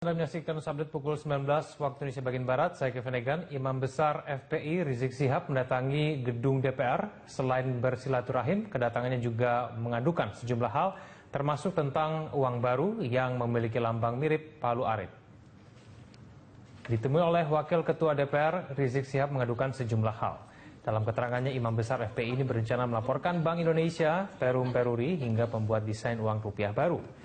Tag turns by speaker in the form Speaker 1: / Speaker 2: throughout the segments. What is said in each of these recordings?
Speaker 1: Anda menyaksikan update pukul 19 waktu Indonesia bagian Barat. Saya Kevin Egan. Imam Besar FPI Rizik Syihab mendatangi gedung DPR. Selain bersilaturahim, kedatangannya juga mengadukan sejumlah hal, termasuk tentang uang baru yang memiliki lambang mirip palu arit. Ditemui oleh Wakil Ketua DPR, Rizik Syihab mengadukan sejumlah hal. Dalam keterangannya, Imam Besar FPI ini berencana melaporkan Bank Indonesia, Perum Peruri, hingga pembuat desain uang rupiah baru.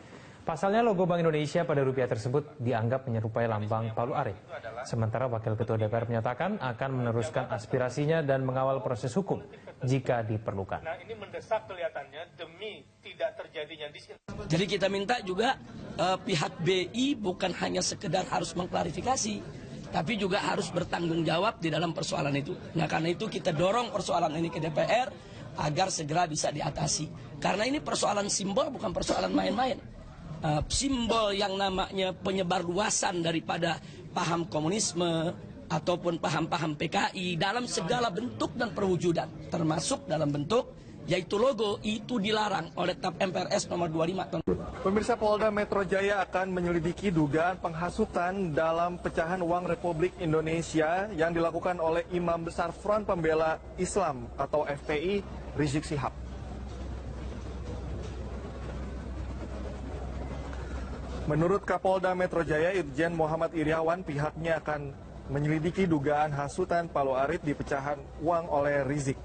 Speaker 1: Pasalnya logo Bank Indonesia pada rupiah tersebut dianggap menyerupai lambang palu arit. Sementara Wakil Ketua DPR menyatakan akan meneruskan aspirasinya dan mengawal proses hukum jika diperlukan.
Speaker 2: Nah, ini mendesak kelihatannya demi tidak terjadinya disinformasi.
Speaker 3: Jadi kita minta juga pihak BI bukan hanya sekedar harus mengklarifikasi, tapi juga harus bertanggung jawab di dalam persoalan itu. Nah, karena itu kita dorong persoalan ini ke DPR agar segera bisa diatasi. Karena ini persoalan simbol, bukan persoalan main-main. Simbol yang namanya penyebar luasan daripada paham komunisme ataupun paham-paham PKI dalam segala bentuk dan perwujudan, termasuk dalam bentuk yaitu logo, itu dilarang oleh TAP MPRS nomor 25 tahun.
Speaker 2: Pemirsa, Polda Metro Jaya akan menyelidiki dugaan penghasutan dalam pecahan uang Republik Indonesia yang dilakukan oleh Imam Besar Front Pembela Islam atau FPI Rizik Syihab. Menurut Kapolda Metro Jaya Irjen Muhammad Iriawan, pihaknya akan menyelidiki dugaan hasutan palu arit di pecahan uang oleh Rizik.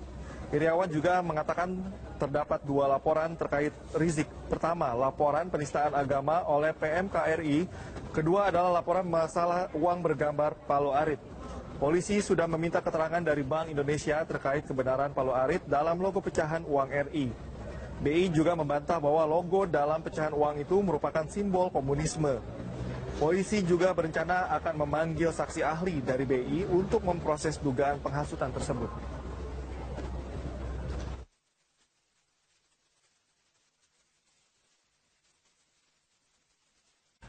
Speaker 2: Iriawan juga mengatakan terdapat dua laporan terkait Rizik. Pertama, laporan penistaan agama oleh PMKRI. Kedua adalah laporan masalah uang bergambar palu arit. Polisi sudah meminta keterangan dari Bank Indonesia terkait kebenaran palu arit dalam logo pecahan uang RI. BI juga membantah bahwa logo dalam pecahan uang itu merupakan simbol komunisme. Polisi juga berencana akan memanggil saksi ahli dari BI untuk memproses dugaan penghasutan tersebut.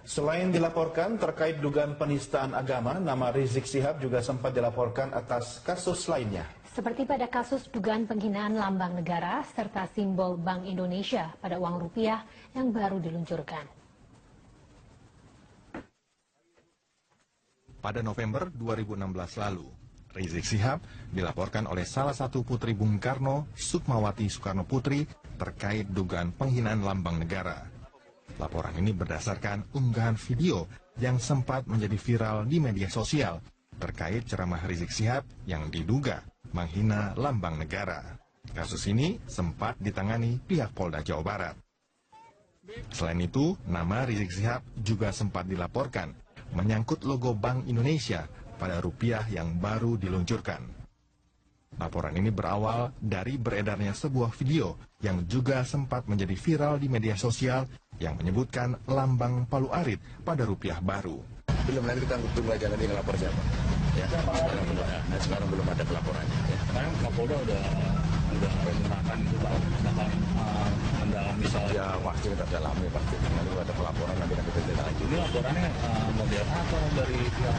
Speaker 4: Selain dilaporkan terkait dugaan penistaan agama, nama Rizik Syihab juga sempat dilaporkan atas kasus lainnya.
Speaker 5: Seperti pada kasus dugaan penghinaan lambang negara serta simbol Bank Indonesia pada uang rupiah yang baru diluncurkan.
Speaker 6: Pada November 2016 lalu, Rizik Syihab dilaporkan oleh salah satu putri Bung Karno, Sukmawati Soekarno Putri, terkait dugaan penghinaan lambang negara. Laporan ini berdasarkan unggahan video yang sempat menjadi viral di media sosial terkait ceramah Rizik Syihab yang diduga menghina lambang negara. Kasus ini sempat ditangani pihak Polda Jawa Barat. Selain itu, nama Rizik Syihab juga sempat dilaporkan menyangkut logo Bank Indonesia pada rupiah yang baru diluncurkan. Laporan ini berawal dari beredarnya sebuah video yang juga sempat menjadi viral di media sosial yang menyebutkan lambang palu arit pada rupiah baru.
Speaker 7: Belum, nanti kita tunggu aja nanti ngelapor siapa. Ya, sekarang belum ada pelaporannya. Ya.
Speaker 8: Sekarang Kapolda udah menyerahkan itu Pak, akan mendalami soal.
Speaker 7: Ya pasti kita dalami pasti. Nanti kalau ada pelaporan nanti kita tindak lanjut.
Speaker 8: Ini laporannya model A atau dari pihak?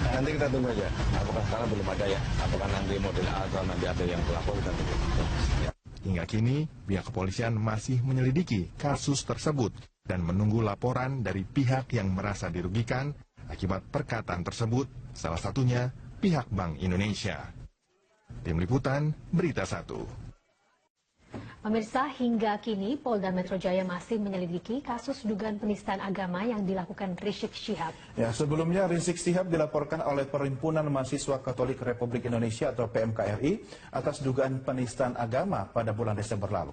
Speaker 7: Nanti kita tunggu aja. Apakah sekarang belum ada ya? Apakah nanti model A atau nanti ada yang pelapor kita tunggu. Ya.
Speaker 6: Hingga kini, pihak kepolisian masih menyelidiki kasus tersebut dan menunggu laporan dari pihak yang merasa dirugikan akibat perkataan tersebut, salah satunya pihak Bank Indonesia. Tim Liputan, Berita 1.
Speaker 5: Pemirsa, hingga kini Polda Metro Jaya masih menyelidiki kasus dugaan penistaan agama yang dilakukan Rizik Syihab.
Speaker 4: Ya, sebelumnya Rizik Syihab dilaporkan oleh Perhimpunan Mahasiswa Katolik Republik Indonesia atau PMKRI atas dugaan penistaan agama pada bulan Desember lalu.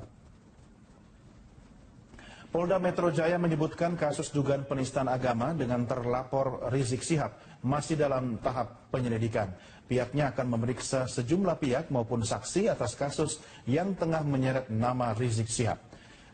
Speaker 4: Polda Metro Jaya menyebutkan kasus dugaan penistaan agama dengan terlapor Rizik Syihab masih dalam tahap penyelidikan. Pihaknya akan memeriksa sejumlah pihak maupun saksi atas kasus yang tengah menyeret nama Rizik Syihab.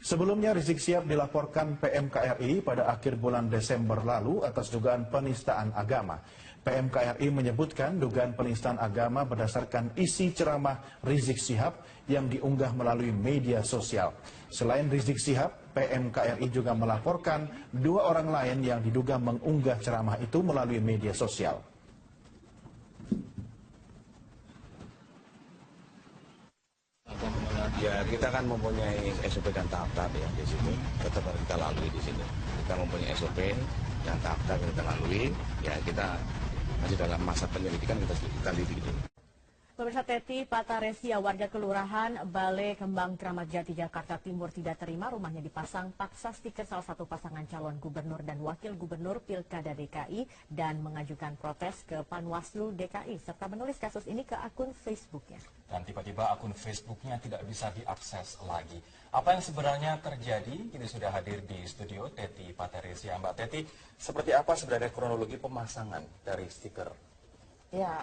Speaker 4: Sebelumnya Rizik Syihab dilaporkan PMKRI pada akhir bulan Desember lalu atas dugaan penistaan agama. PMKRI menyebutkan dugaan penistaan agama berdasarkan isi ceramah Rizik Syihab yang diunggah melalui media sosial. Selain Rizik Syihab, PMKRI juga melaporkan dua orang lain yang diduga mengunggah ceramah itu melalui media sosial.
Speaker 7: Ya, kita kan mempunyai SOP dan tahap-tahap ya di sini. Tetap harus kita lalui di sini. Kita mempunyai SOP dan tahap-tahap yang kita lalui, ya kita masih dalam masa penyelidikan, kita lidik dulu.
Speaker 9: Pemirsa, Teti Pataresia, warga Kelurahan Balai Kembang Kramat Jati, Jakarta Timur tidak terima rumahnya dipasang paksa stiker salah satu pasangan calon gubernur dan wakil gubernur Pilkada DKI dan mengajukan protes ke Panwaslu DKI serta menulis kasus ini ke akun Facebooknya.
Speaker 10: Dan tiba-tiba akun Facebooknya tidak bisa diakses lagi. Apa yang sebenarnya terjadi? Ini sudah hadir di studio Teti Pataresia. Mbak Teti, seperti apa sebenarnya kronologi pemasangan dari stiker?
Speaker 11: Ya,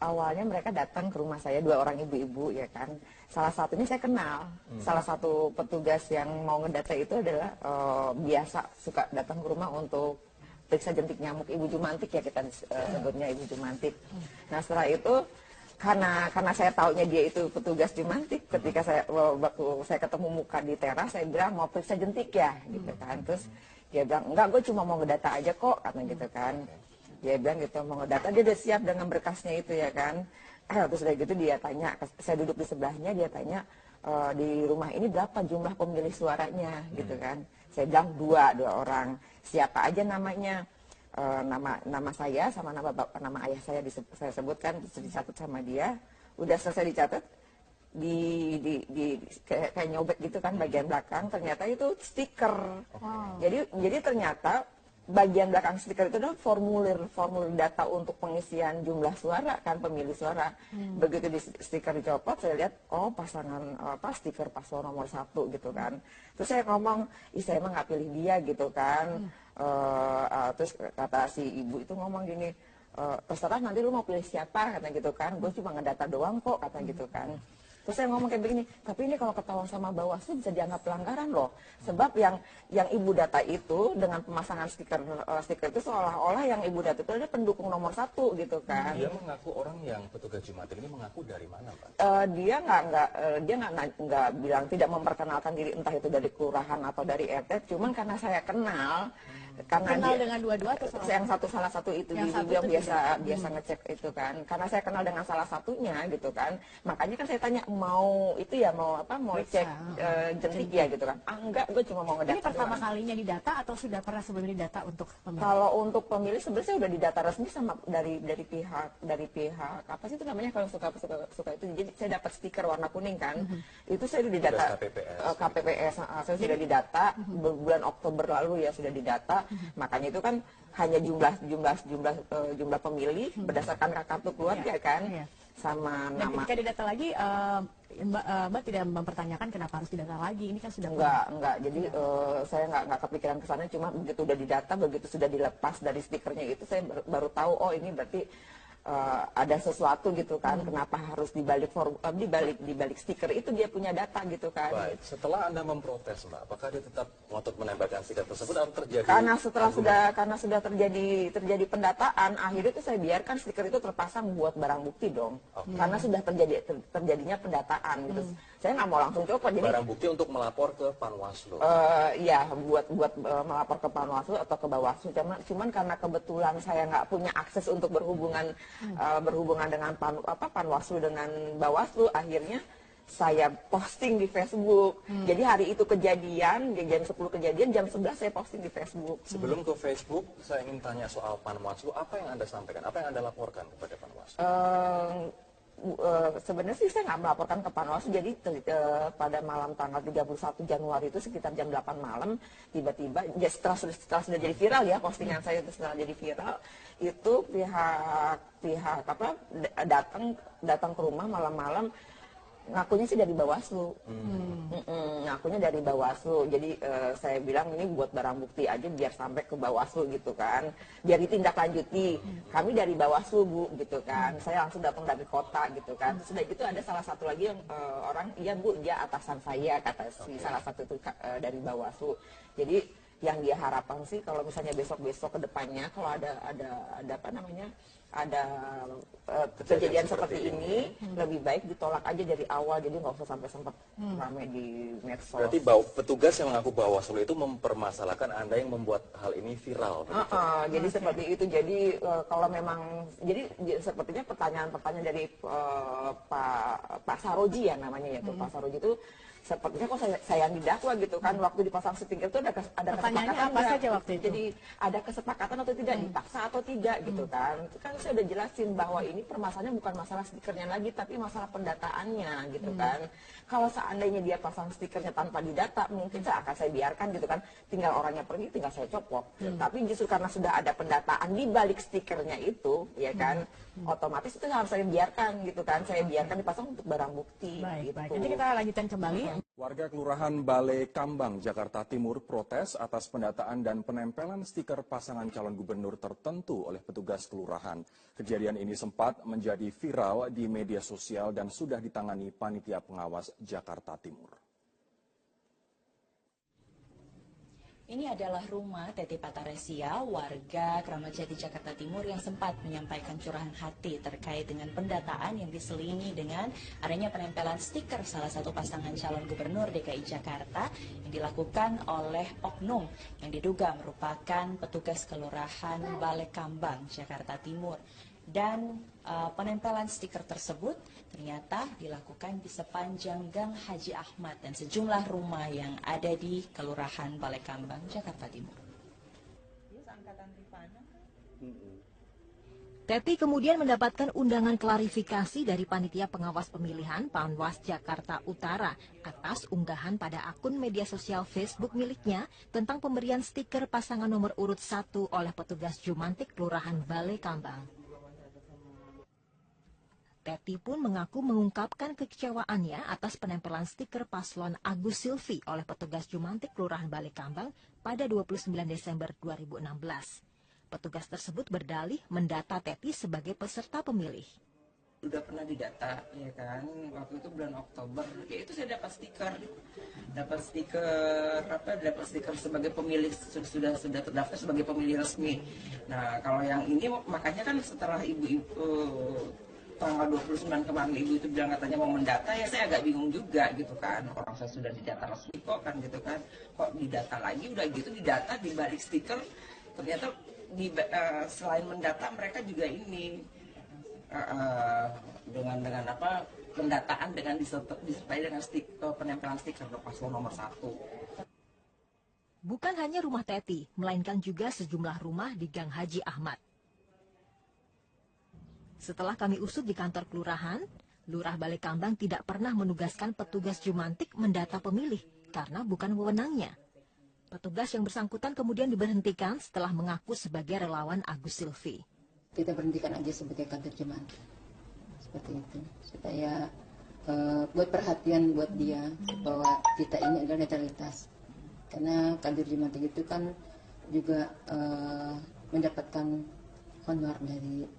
Speaker 11: awalnya mereka datang ke rumah saya, 2 orang ibu-ibu ya kan. Salah satunya saya kenal, salah satu petugas yang mau ngedata itu adalah biasa suka datang ke rumah untuk periksa jentik nyamuk, Ibu Jumantik ya kita sebutnya Ibu Jumantik. Nah setelah itu karena saya taunya dia itu petugas Jumantik, ketika waktu saya ketemu muka di teras, saya bilang mau periksa jentik ya gitu kan. Terus dia bilang enggak, gue cuma mau ngedata aja kok, katanya gitu kan. Dia bilang gitu, mau ngedata, dia udah siap dengan berkasnya itu ya kan. Terus udah gitu dia tanya, saya duduk di sebelahnya, dia tanya, di rumah ini berapa jumlah pemilih suaranya gitu kan. Saya bilang 2 orang. Siapa aja namanya? Nama saya sama nama ayah saya saya sebutkan, terus dicatat sama dia. Udah selesai dicatat, kayak nyobek gitu kan bagian belakang, ternyata itu stiker. Jadi ternyata bagian belakang stiker itu adalah formulir data untuk pengisian jumlah suara kan, pemilih suara. Begitu di stiker dicopot, saya lihat pasangan stiker paslon nomor 1 gitu kan. Terus saya ngomong, saya emang nggak pilih dia gitu kan. Terus kata si ibu itu ngomong gini, terserah nanti lu mau pilih siapa, kata gitu kan. Gue cuma ngedata doang kok, kata gitu kan. Terus saya ngomong kayak begini, tapi ini kalau ketahuan sama Bawaslu bisa dianggap pelanggaran loh. Sebab yang ibu data itu dengan pemasangan stiker itu seolah-olah yang ibu data itu adalah pendukung nomor 1 gitu kan.
Speaker 10: Dia mengaku, orang yang petugas Jumantik ini mengaku dari mana, Pak?
Speaker 11: Dia nggak bilang, tidak memperkenalkan diri, entah itu dari kelurahan atau dari RT. Cuman karena saya kenal
Speaker 9: dengan dua-dua atau
Speaker 11: salah satu itu yang biasa ngecek itu kan. Karena saya kenal dengan salah satunya gitu kan. Makanya kan saya tanya, mau cek jentik ya gitu kan. Enggak, gue cuma mau ngedata.
Speaker 9: Ini pertama kalinya didata atau sudah pernah sebelumnya didata untuk pemilih?
Speaker 11: Kalau untuk pemilih sebenarnya saya udah didata resmi sama dari pihak apa sih itu namanya kalau suka itu. Jadi saya dapat stiker warna kuning kan. Itu saya udah didata KPPS. Saya sudah didata bulan Oktober lalu ya, sudah didata. Makanya itu kan hanya jumlah pemilih berdasarkan kartu keluarga kan. Sama nama.
Speaker 9: Dan ketika didata lagi, Mbak tidak mempertanyakan kenapa harus didata lagi? Ini kan sudah
Speaker 11: enggak. Jadi saya nggak kepikiran ke sana. Cuma begitu udah didata, begitu sudah dilepas dari stikernya itu, saya baru tahu ini berarti ada sesuatu gitu kan. Kenapa harus dibalik stiker itu dia punya data gitu kan.
Speaker 10: Baik. Setelah Anda memprotes, Mbak, apakah dia tetap ngotot menembakkan stiker tersebut atau terjadi?
Speaker 11: Karena sudah terjadi pendataan, akhirnya itu saya biarkan stiker itu terpasang buat barang bukti dong. Karena sudah terjadinya pendataan gitu. Saya nggak mau langsung copot. Jadi
Speaker 10: barang bukti untuk melapor ke Panwaslu.
Speaker 11: Iya, buat melapor ke Panwaslu atau ke Bawaslu. Cuman karena kebetulan saya nggak punya akses untuk berhubungan dengan Panwaslu dengan Bawaslu, akhirnya saya posting di Facebook. Jadi hari itu kejadian, jam 10 kejadian, jam 11 saya posting di Facebook.
Speaker 10: Sebelum ke Facebook, saya ingin tanya soal Panwaslu. Apa yang Anda sampaikan? Apa yang Anda laporkan kepada Panwaslu?
Speaker 11: Sebenarnya sih saya nggak melaporkan ke Panwaslu. Jadi pada malam tanggal 31 Januari itu sekitar jam 8 malam, tiba-tiba setelah sudah jadi viral ya, postingan saya itu setelah jadi viral, itu pihak datang ke rumah malam-malam, ngakunya sih dari Bawaslu. Ngakunya dari Bawaslu. Jadi saya bilang ini buat barang bukti aja biar sampai ke Bawaslu gitu kan. Biar ditindaklanjuti. Kami dari Bawaslu, Bu, gitu kan. Saya langsung datang dari kota gitu kan. Sudah gitu ada salah satu lagi yang orang, iya Bu, dia atasan saya, kata si salah satu itu dari Bawaslu. Jadi yang dia harapkan sih kalau misalnya besok-besok ke depannya kalau ada kejadian seperti ini, lebih baik ditolak aja dari awal, jadi nggak usah sampai sempat ramai di medsos.
Speaker 10: Berarti petugas yang mengaku Bawaslu itu mempermasalahkan Anda yang membuat hal ini viral.
Speaker 11: Jadi seperti itu. Jadi kalau memang, jadi sepertinya pertanyaan-pertanyaan dari Pak Saroji ya namanya ya, Pak Saroji itu sepertinya kok saya yang didakwa gitu kan. Waktu dipasang stiker itu ada
Speaker 9: Pertanyaannya
Speaker 11: kesepakatan
Speaker 9: apa saja waktu itu?
Speaker 11: Jadi ada kesepakatan atau tidak, dipaksa atau tidak gitu kan. Itu kan saya udah jelasin bahwa ini permasalahannya bukan masalah stikernya lagi, tapi masalah pendataannya gitu kan. Kalau seandainya dia pasang stikernya tanpa didata, mungkin akan saya biarkan gitu kan. Tinggal orangnya pergi, tinggal saya copot. Tapi justru karena sudah ada pendataan di balik stikernya itu, ya kan, otomatis itu harus saya biarkan gitu kan. Saya biarkan dipasang untuk barang bukti.
Speaker 9: Baik,
Speaker 11: gitu.
Speaker 9: baik. Nanti kita lanjutkan kembali.
Speaker 10: Warga Kelurahan Balai Kambang, Jakarta Timur protes atas pendataan dan penempelan stiker pasangan calon gubernur tertentu oleh petugas kelurahan. Kejadian ini sempat menjadi viral di media sosial dan sudah ditangani Panitia Pengawas Jakarta Timur.
Speaker 12: Ini adalah rumah Teti Pataresia, warga Kramat Jati, Jakarta Timur yang sempat menyampaikan curahan hati terkait dengan pendataan yang diselingi dengan adanya penempelan stiker salah satu pasangan calon gubernur DKI Jakarta yang dilakukan oleh oknum yang diduga merupakan petugas kelurahan Balai Kambang, Jakarta Timur. Dan penempelan stiker tersebut ternyata dilakukan di sepanjang Gang Haji Ahmad dan sejumlah rumah yang ada di Kelurahan Balai Kambang, Jakarta Timur.
Speaker 13: Teti kemudian mendapatkan undangan klarifikasi dari Panitia Pengawas Pemilihan Panwas Jakarta Utara atas unggahan pada akun media sosial Facebook miliknya tentang pemberian stiker pasangan nomor urut 1 oleh petugas Jumantik Kelurahan Balai Kambang. Teti pun mengaku mengungkapkan kekecewaannya atas penempelan stiker paslon Agus Silvi oleh petugas Jumantik Kelurahan Balai Kambang pada 29 Desember 2016. Petugas tersebut berdalih mendata Teti sebagai peserta pemilih.
Speaker 14: Sudah pernah didata, ya kan, waktu itu bulan Oktober, ya itu saya dapat stiker sebagai pemilih, sudah terdaftar sebagai pemilih resmi. Nah, kalau yang ini makanya kan setelah ibu-ibu tanggal 29 kemarin ibu itu bilang katanya mau mendata, ya saya agak bingung juga gitu kan. Orang saya sudah didata resmi kok kan gitu kan. Kok didata lagi, udah gitu didata di balik stiker. Ternyata selain mendata mereka juga ini dengan apa pendataan dengan disertai dengan penempelan stiker paslon nomor 1.
Speaker 13: Bukan hanya rumah Teti, melainkan juga sejumlah rumah di Gang Haji Ahmad. Setelah kami usut di kantor kelurahan, Lurah Balai Kambang tidak pernah menugaskan petugas Jumantik mendata pemilih karena bukan wewenangnya. Petugas yang bersangkutan kemudian diberhentikan setelah mengaku sebagai relawan Agus Silvi.
Speaker 15: Kita berhentikan aja sebagai kader Jumantik. Seperti itu. Supaya buat perhatian buat dia bahwa kita ini adalah netralitas. Karena kader Jumantik itu kan juga mendapatkan honor dari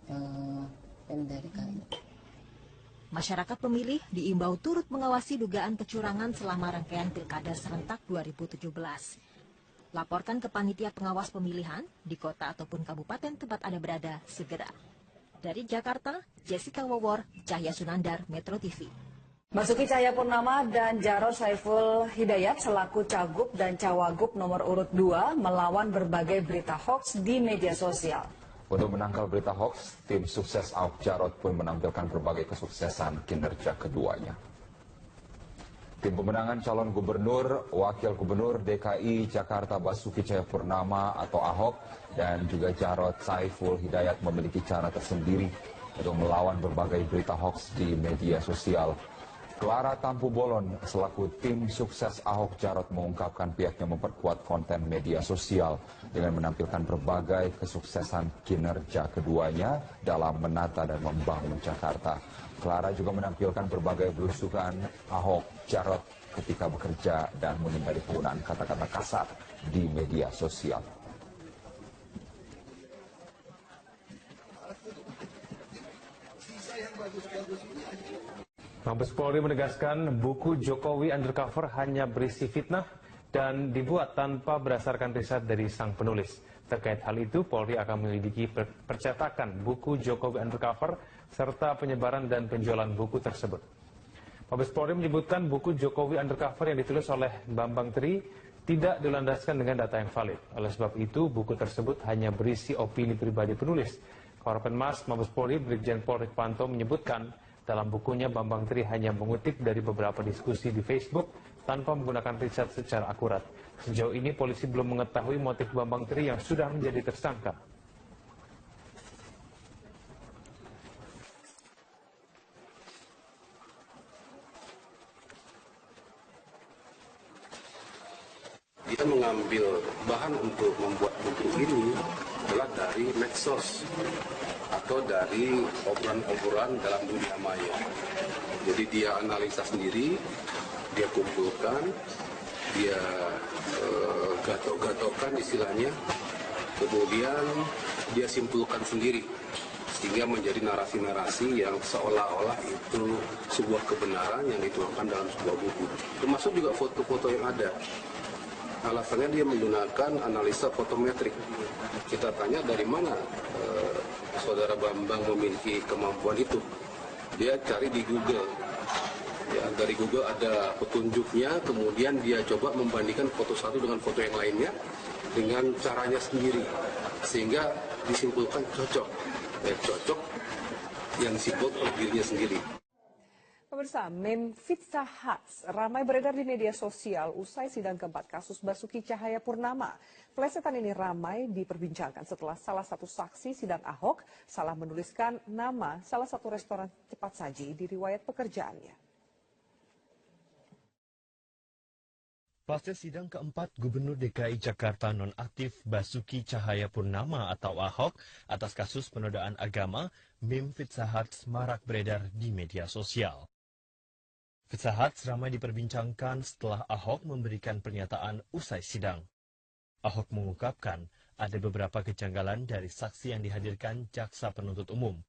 Speaker 13: Masyarakat pemilih diimbau turut mengawasi dugaan kecurangan selama rangkaian Pilkada serentak 2017. Laporkan ke Panitia Pengawas Pemilihan di kota ataupun kabupaten tempat Anda berada segera. Dari Jakarta, Jessica Wawor, Cahya Sunandar, Metro TV.
Speaker 16: Basuki Cahayapurnama dan Jarod Saiful Hidayat selaku Cagup dan Cawagup nomor urut 2 melawan berbagai berita hoaks di media sosial.
Speaker 17: Untuk menangkal berita hoax, tim sukses Ahok Jarot pun menampilkan berbagai kesuksesan kinerja keduanya. Tim pemenangan calon gubernur, wakil gubernur DKI Jakarta Basuki Cahayapurnama atau Ahok dan juga Jarod Saiful Hidayat memiliki cara tersendiri untuk melawan berbagai berita hoax di media sosial. Clara Tampu Bolon selaku tim sukses Ahok Jarot mengungkapkan pihaknya memperkuat konten media sosial dengan menampilkan berbagai kesuksesan kinerja keduanya dalam menata dan membangun Jakarta. Clara juga menampilkan berbagai belusukan Ahok Jarot ketika bekerja dan menghindari penggunaan kata-kata kasar di media sosial.
Speaker 1: Mabes Polri menegaskan buku Jokowi Undercover hanya berisi fitnah dan dibuat tanpa berdasarkan riset dari sang penulis. Terkait hal itu, Polri akan menyelidiki percetakan buku Jokowi Undercover serta penyebaran dan penjualan buku tersebut. Mabes Polri menyebutkan buku Jokowi Undercover yang ditulis oleh Bambang Tri tidak dilandaskan dengan data yang valid. Oleh sebab itu, buku tersebut hanya berisi opini pribadi penulis. Karopenmas Mabes Polri Brigjen Pol Rikwanto menyebutkan dalam bukunya Bambang Tri hanya mengutip dari beberapa diskusi di Facebook tanpa menggunakan riset secara akurat. Sejauh ini polisi belum mengetahui motif Bambang Tri yang sudah menjadi tersangka.
Speaker 18: Dia mengambil bahan untuk membuat buku ini adalah dari medsos atau dari obrolan-obrolan dalam dunia maya. Jadi dia analisa sendiri, dia kumpulkan, dia gatok-gatokkan istilahnya, kemudian dia simpulkan sendiri sehingga menjadi narasi-narasi yang seolah-olah itu sebuah kebenaran yang dituangkan dalam sebuah buku. Termasuk juga foto-foto yang ada. Alasannya dia menggunakan analisa fotometrik. Kita tanya dari mana saudara Bambang memiliki kemampuan itu. Dia cari di Google. Ya, dari Google ada petunjuknya, kemudian dia coba membandingkan foto satu dengan foto yang lainnya dengan caranya sendiri. Sehingga disimpulkan cocok. Ya, cocok yang disimpulkan oleh dirinya sendiri.
Speaker 19: Pemirsa, meme Pizza Hut ramai beredar di media sosial usai sidang keempat kasus Basuki Cahayapurnama. Plesetan ini ramai diperbincangkan setelah salah satu saksi sidang Ahok salah menuliskan nama salah satu restoran cepat saji di riwayat pekerjaannya.
Speaker 20: Pasca sidang keempat Gubernur DKI Jakarta nonaktif Basuki Cahayapurnama atau Ahok atas kasus penodaan agama, meme Pizza Hut marak beredar di media sosial. Pizza Hut ramai diperbincangkan setelah Ahok memberikan pernyataan usai sidang. Ahok mengungkapkan ada beberapa kejanggalan dari saksi yang dihadirkan jaksa penuntut umum.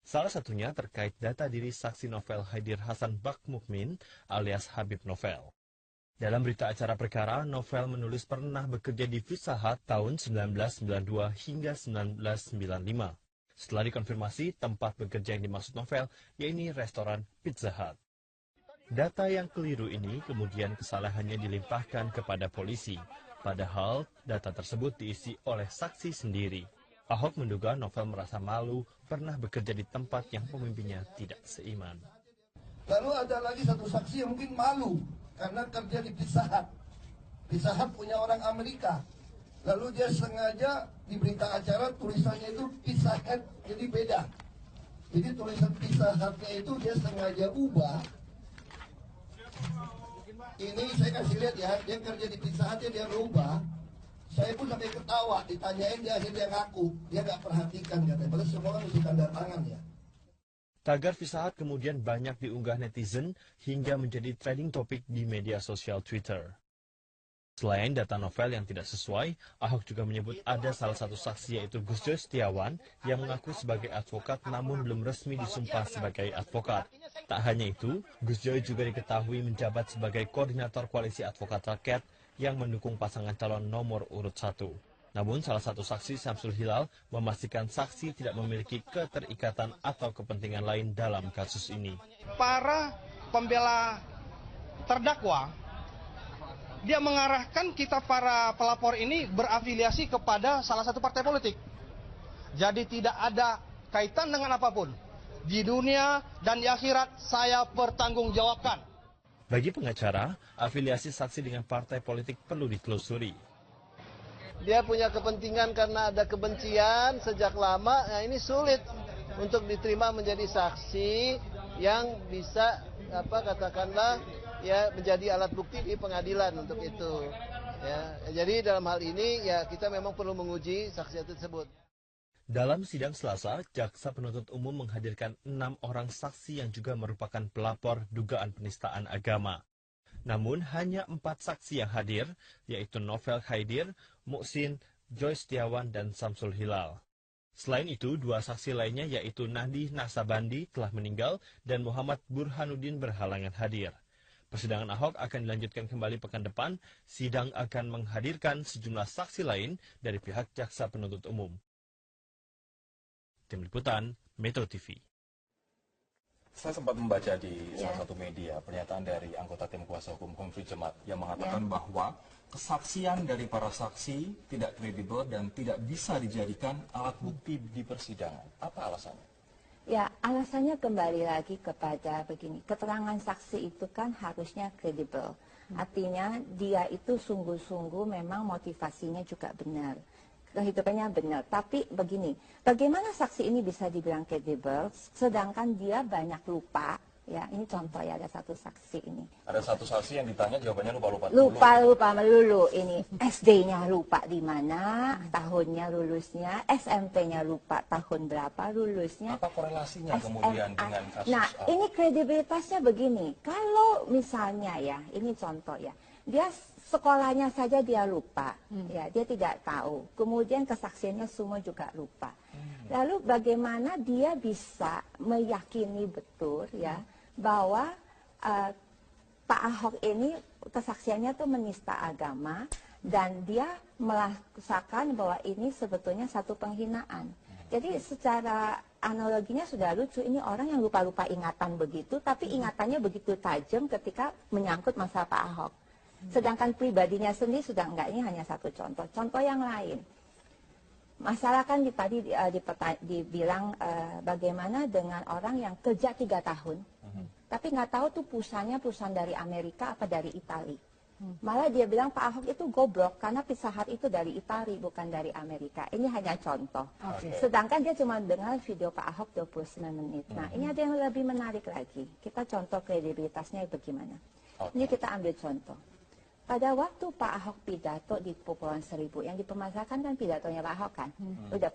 Speaker 20: Salah satunya terkait data diri saksi novel Haidir Hasan Bakmukmin alias Habib Novel. Dalam berita acara perkara, Novel menulis pernah bekerja di Pizza Hut tahun 1992 hingga 1995. Setelah dikonfirmasi, tempat bekerja yang dimaksud Novel yaitu restoran Pizza Hut. Data yang keliru ini kemudian kesalahannya dilimpahkan kepada polisi, padahal data tersebut diisi oleh saksi sendiri. Ahok menduga Novel merasa malu pernah bekerja di tempat yang pemimpinnya tidak seiman.
Speaker 21: Lalu ada lagi satu saksi yang mungkin malu karena kerja di Pizza Hut. Pizza Hut punya orang Amerika. Lalu dia sengaja di berita acara tulisannya itu Pizza Hut, jadi beda. Jadi tulisan Pizza Hut-nya itu dia sengaja ubah. Ini saya kasih lihat ya, dia kerja di Pizza Hut dia rubah. Saya pun sampai ketawa, ditanyain dia akhirnya ngaku, dia nggak perhatikan katanya. Padahal semua kan mesti tanda tangan ya.
Speaker 20: Tagar Pizza Hut kemudian banyak diunggah netizen hingga menjadi trending topik di media sosial Twitter. Selain data Novel yang tidak sesuai, Ahok juga menyebut ada salah satu saksi yaitu Gus Joy Setiawan yang mengaku sebagai advokat namun belum resmi disumpah sebagai advokat. Tak hanya itu, Gus Joy juga diketahui menjabat sebagai koordinator koalisi advokat rakyat yang mendukung pasangan calon nomor urut 1. Namun salah satu saksi Samsul Hilal memastikan saksi tidak memiliki keterikatan atau kepentingan lain dalam kasus ini.
Speaker 22: Para pembela terdakwa dia mengarahkan kita para pelapor ini berafiliasi kepada salah satu partai politik. Jadi tidak ada kaitan dengan apapun. Di dunia dan di akhirat saya bertanggungjawabkan.
Speaker 20: Bagi pengacara, afiliasi saksi dengan partai politik perlu ditelusuri.
Speaker 23: Dia punya kepentingan karena ada kebencian sejak lama, nah ini sulit untuk diterima menjadi saksi yang bisa katakanlah ya menjadi alat bukti di pengadilan untuk itu. Ya, jadi dalam hal ini ya kita memang perlu menguji saksi tersebut.
Speaker 20: Dalam sidang Selasa, jaksa penuntut umum menghadirkan 6 orang saksi yang juga merupakan pelapor dugaan penistaan agama. Namun hanya 4 saksi yang hadir, yaitu Novel Haidir, Muhsin, Joy Setiawan, dan Samsul Hilal. Selain itu, 2 saksi lainnya yaitu Nahdi Nasabandi telah meninggal dan Muhammad Burhanuddin berhalangan hadir. Persidangan Ahok akan dilanjutkan kembali pekan depan. Sidang akan menghadirkan sejumlah saksi lain dari pihak jaksa penuntut umum. Tim Liputan, Metro TV.
Speaker 10: Saya sempat membaca di salah satu media pernyataan dari anggota tim kuasa hukum Humphrey Jemat yang mengatakan bahwa kesaksian dari para saksi tidak kredibel dan tidak bisa dijadikan alat bukti di persidangan. Apa alasannya?
Speaker 24: Ya, alasannya kembali lagi kepada begini, keterangan saksi itu kan harusnya kredibel.
Speaker 11: Artinya dia itu sungguh-sungguh memang motivasinya juga benar. Kehidupannya benar. Tapi begini, bagaimana saksi ini bisa dibilang kredibel sedangkan dia banyak lupa? Ya, ini contoh ya, ada satu saksi ini.
Speaker 10: Ada satu saksi yang ditanya jawabannya lupa-lupa.
Speaker 11: Lupa melulu. Ini SD-nya lupa di mana, tahunnya lulusnya, SMP-nya lupa tahun berapa lulusnya.
Speaker 10: Apa korelasinya kemudian dengan kasus?
Speaker 11: Nah, ini kredibilitasnya begini. Kalau misalnya ya, ini contoh ya, dia sekolahnya saja dia lupa, ya dia tidak tahu. Kemudian kesaksiannya semua juga lupa. Lalu bagaimana dia bisa meyakini betul ya bahwa Pak Ahok ini kesaksiannya tuh menista agama dan dia melaksanakan bahwa ini sebetulnya satu penghinaan. Jadi secara analoginya sudah lucu, ini orang yang lupa-lupa ingatan begitu, tapi ingatannya begitu tajam ketika menyangkut masalah Pak Ahok. Sedangkan pribadinya sendiri sudah enggak, ini hanya satu contoh. Contoh yang lain, masalah kan tadi dibilang bagaimana dengan orang yang kerja 3 tahun, tapi nggak tahu tuh perusahaannya perusahaan dari Amerika apa dari Itali. Malah dia bilang Pak Ahok itu goblok karena Pizza Hut itu dari Itali bukan dari Amerika. Ini hanya contoh. Sedangkan dia cuma dengar video Pak Ahok 29 menit. Nah ini ada yang lebih menarik lagi. Kita contoh kredibilitasnya bagaimana. Ini kita ambil contoh. Pada waktu Pak Ahok pidato di Kepulauan Seribu, yang dipermasalahkan kan pidatonya Pak Ahok kan. Udah